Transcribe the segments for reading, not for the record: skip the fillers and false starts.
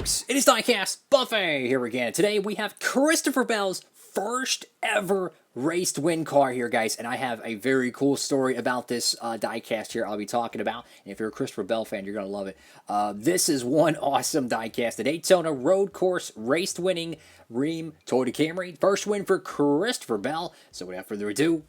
folks, it is Diecastbuffet here again. Today we have Christopher Bell's first ever raced win car here, guys, and I have a very cool story about this diecast here I'll be talking about. And if you're a Christopher Bell fan, you're going to love it. This is one awesome diecast. The Daytona road course raced winning Rheem Toyota Camry. First win for Christopher Bell. So without further ado,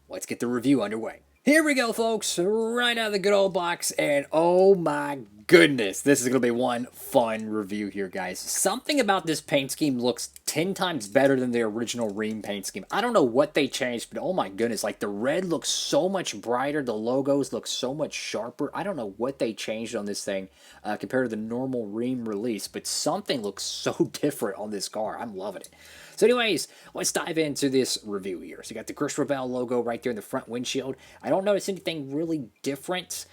let's get the review underway. Here we go, folks, right out of the good old box, and oh my goodness, this is going to be one fun review here, guys. Something about this paint scheme looks 10 times better than the original Rheem paint scheme. I don't know what they changed, but oh my goodness, like the red looks so much brighter, the logos look so much sharper. I don't know what they changed on this thing compared to the normal Rheem release, but something looks so different on this car. I'm loving it. So anyways, let's dive into this review here. So you got the Christopher Bell logo right there in the front windshield. I don't notice anything really different.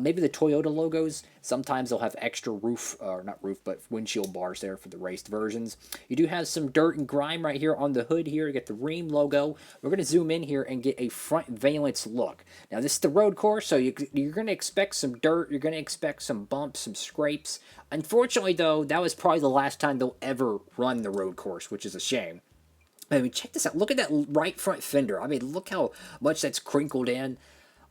Maybe the Toyota logos. Sometimes they'll have extra roof, or not roof, but windshield bars there for the raced versions. You do have some dirt and grime right here on the hood here. You get the Rheem logo. We're going to zoom in here and get a front valence look. Now this is the road course, so you're going to expect some dirt. You're going to expect some bumps, some scrapes. Unfortunately, though, that was probably the last time they'll ever run the road course, which is a shame. I mean, check this out. Look at that right front fender. I mean, look how much that's crinkled in.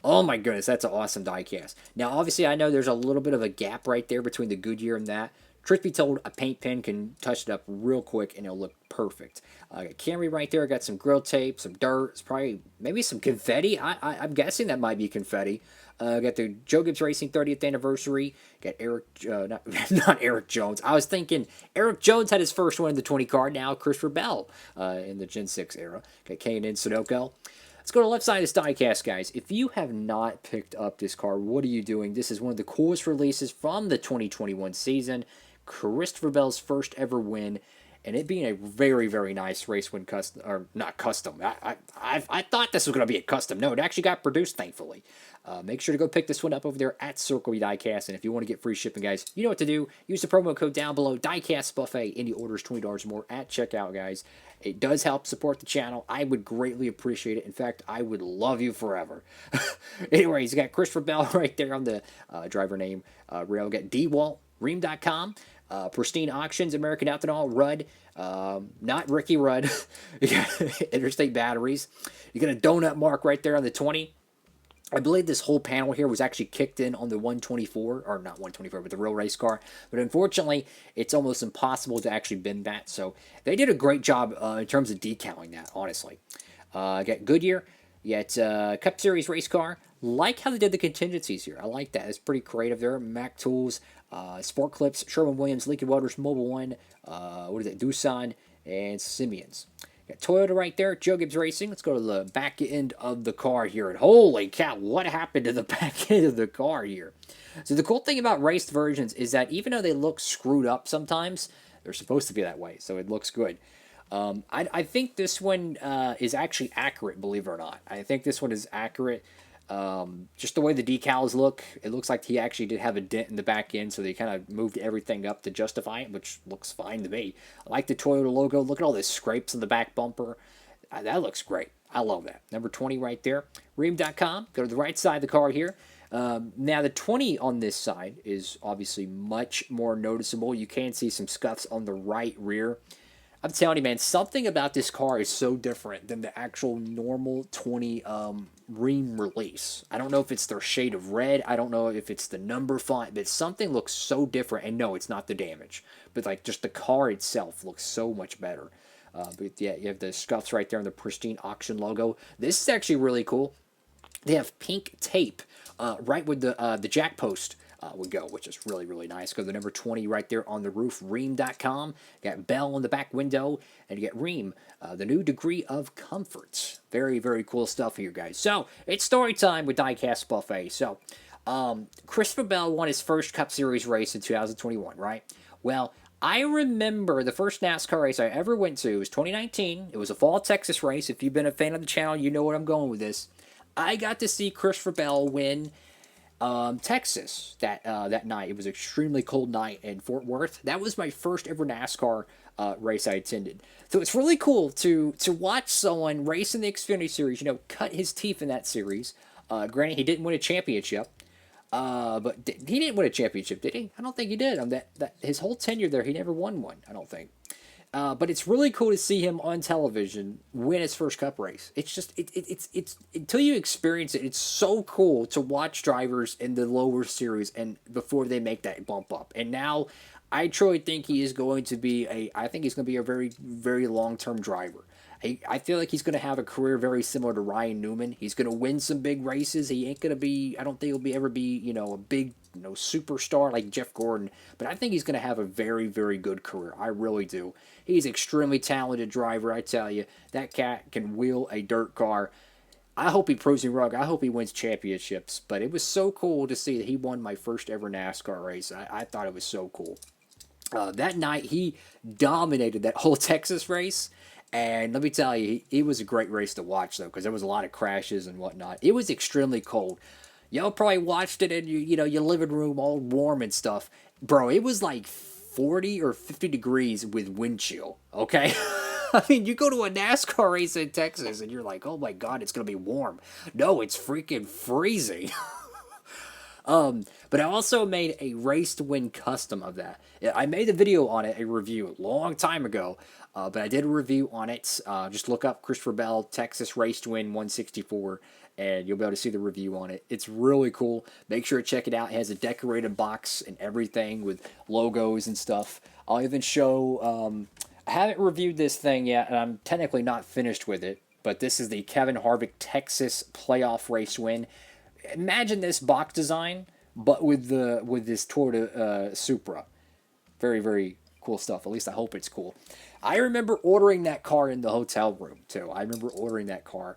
Oh my goodness, that's an awesome diecast. Now, obviously, I know there's a little bit of a gap right there between the Goodyear and that. Truth be told, a paint pen can touch it up real quick and it'll look perfect. Got Camry right there. Got some grill tape, some dirt. It's probably maybe some confetti. I'm guessing that might be confetti. Got the Joe Gibbs Racing 30th anniversary. Got Eric, not Eric Jones. I was thinking Eric Jones had his first one in the 20 car. Now Christopher Bell in the Gen 6 era. Got K&N Sunoco. Let's go to the left side of this diecast, guys. If you have not picked up this car, what are you doing? This is one of the coolest releases from the 2021 season. Christopher Bell's first ever win, and it being a very, very nice race win custom, or not custom. I thought this was going to be a custom. No, it actually got produced, thankfully. Make sure to go pick this one up over there at Circle Diecast, and if you want to get free shipping, guys, you know what to do. Use the promo code down below, Diecastbuffet. Any orders $20 or more at checkout, guys. It does help support the channel. I would greatly appreciate it. In fact, I would love you forever. Anyways, you got Christopher Bell right there on the driver name rail. Got DWalt, Rheem.com, Pristine Auctions, American Ethanol, Rudd, not Ricky Rudd. You got Interstate Batteries. You got a donut mark right there on the 20. I believe this whole panel here was actually kicked in on the 124, or not 124, but the real race car. But unfortunately, it's almost impossible to actually bend that. So they did a great job in terms of decaling that, honestly. Got Goodyear. You got Cup Series race car. Like how they did the contingencies here. I like that. It's pretty creative there. Mac Tools, Sport Clips, Sherwin-Williams, Lincoln Waters, Mobile One, what is it, Doosan, and Simeon's. Got Toyota right there, Joe Gibbs Racing. Let's go to the back end of the car here. And holy cow, what happened to the back end of the car here? So the cool thing about raced versions is that even though they look screwed up sometimes, they're supposed to be that way, so it looks good. I think this one is actually accurate, believe it or not. I think this one is accurate. Just the way the decals look, it looks like he actually did have a dent in the back end, so they kind of moved everything up to justify it, which looks fine to me. I like the Toyota logo. Look at all the scrapes on the back bumper. That looks great. I love that. Number 20 right there. Rheem.com. Go to the right side of the car here. Now, the 20 on this side is obviously much more noticeable. You can see some scuffs on the right rear. I'm telling you, man, something about this car is so different than the actual normal 20 Rheem release. I don't know if it's their shade of red. I don't know if it's the number font, but something looks so different. And no, it's not the damage. But like just the car itself looks so much better. But yeah, you have the scuffs right there on the Pristine Auction logo. This is actually really cool. They have pink tape right with the jack post. Would go, which is really, really nice. Go to the number 20 right there on the roof, Rheem.com. Got Bell on the back window, and you get Rheem, the new degree of comfort. Very, very cool stuff here, guys. So, it's story time with Diecastbuffet. So, Christopher Bell won his first Cup Series race in 2021, right? Well, I remember the first NASCAR race I ever went to was 2019. It was a fall Texas race. If you've been a fan of the channel, you know where I'm going with this. I got to see Christopher Bell win Texas that night. It was an extremely cold night in Fort Worth. That was my first ever NASCAR race I attended. So it's really cool to watch someone race in the Xfinity Series, cut his teeth in that series. Granted, he didn't win a championship, But he didn't win a championship, did he? I don't think he did. That his whole tenure there, he never won one. I don't think. But it's really cool to see him on television win his first Cup race. It's just it's until you experience it, it's so cool to watch drivers in the lower series and before they make that bump up. And now, I truly think he is going to be I think he's going to be a very long term driver. I feel like he's going to have a career very similar to Ryan Newman. He's going to win some big races. He ain't going to be. I don't think he'll ever be a big superstar like Jeff Gordon. But I think he's going to have a very good career. I really do. He's an extremely talented driver. I tell you, that cat can wheel a dirt car. I hope he proves me wrong. I hope he wins championships. But it was so cool to see that he won my first ever NASCAR race. I thought it was so cool. That night, he dominated that whole Texas race. And let me tell you, it was a great race to watch, though, because there was a lot of crashes and whatnot. It was extremely cold. Y'all probably watched it in your living room all warm and stuff. Bro, it was like 40 or 50 degrees with wind chill, okay? I mean, you go to a NASCAR race in Texas, and you're like, oh my God, it's going to be warm. No, it's freaking freezing. But I also made a race to win custom of that. I made a video on it, a review, a long time ago. But I did a review on it. Just look up Christopher Bell, Texas Race to Win 164, and you'll be able to see the review on it. It's really cool. Make sure to check it out. It has a decorated box and everything with logos and stuff. I'll even show... I haven't reviewed this thing yet, and I'm technically not finished with it, but this is the Kevin Harvick Texas Playoff Race Win. Imagine this box design, but with this Toyota Supra. Very cool stuff. At least I hope it's cool. I remember ordering that car in the hotel room, too. I remember ordering that car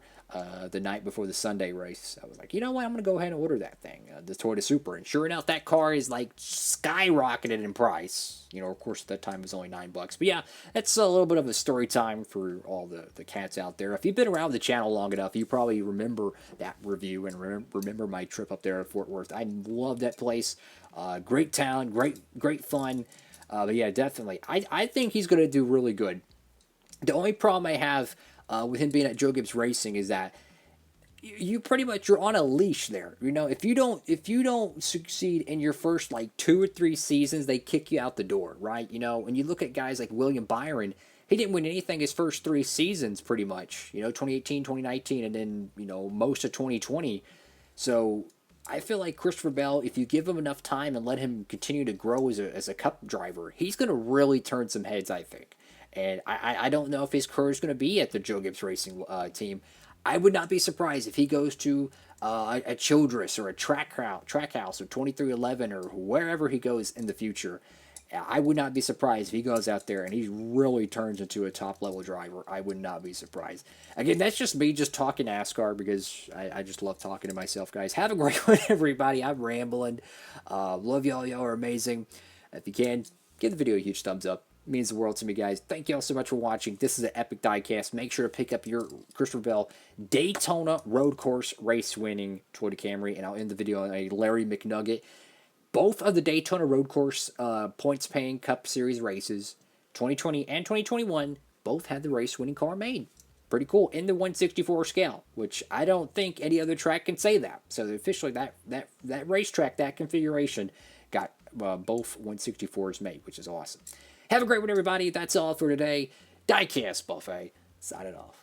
the night before the Sunday race. I was like, you know what? I'm going to go ahead and order that thing, the Toyota Supra. And sure enough, that car is like skyrocketed in price. Of course, at that time it was only $9. But yeah, that's a little bit of a story time for all the cats out there. If you've been around the channel long enough, you probably remember that review and remember my trip up there at Fort Worth. I love that place. Great town, great fun. But yeah, definitely. I think he's going to do really good. The only problem I have with him being at Joe Gibbs Racing is that you pretty much you're on a leash there. If you don't succeed in your first like 2 or 3 seasons, they kick you out the door, right? And you look at guys like William Byron. He didn't win anything his first 3 seasons, pretty much. 2018, 2019, and then most of 2020. So I feel like Christopher Bell, if you give him enough time and let him continue to grow as a Cup driver, he's going to really turn some heads, I think. And I don't know if his career is going to be at the Joe Gibbs Racing team. I would not be surprised if he goes to a Childress or a Trackhouse or 2311 or wherever he goes in the future. I would not be surprised if he goes out there and he really turns into a top-level driver. I would not be surprised. Again, that's just me just talking NASCAR because I just love talking to myself, guys. Have a great one, everybody. I'm rambling. Love y'all. Y'all are amazing. If you can, give the video a huge thumbs up. It means the world to me, guys. Thank you all so much for watching. This is an epic diecast. Make sure to pick up your Christopher Bell Daytona road course race-winning Toyota Camry, and I'll end the video on a Larry McNugget. Both of the Daytona road course points-paying Cup Series races, 2020 and 2021, both had the race-winning car made. Pretty cool. In the 164 scale, which I don't think any other track can say that. So officially, that racetrack, that configuration, got both 164s made, which is awesome. Have a great one, everybody. That's all for today. Diecastbuffet, signing off.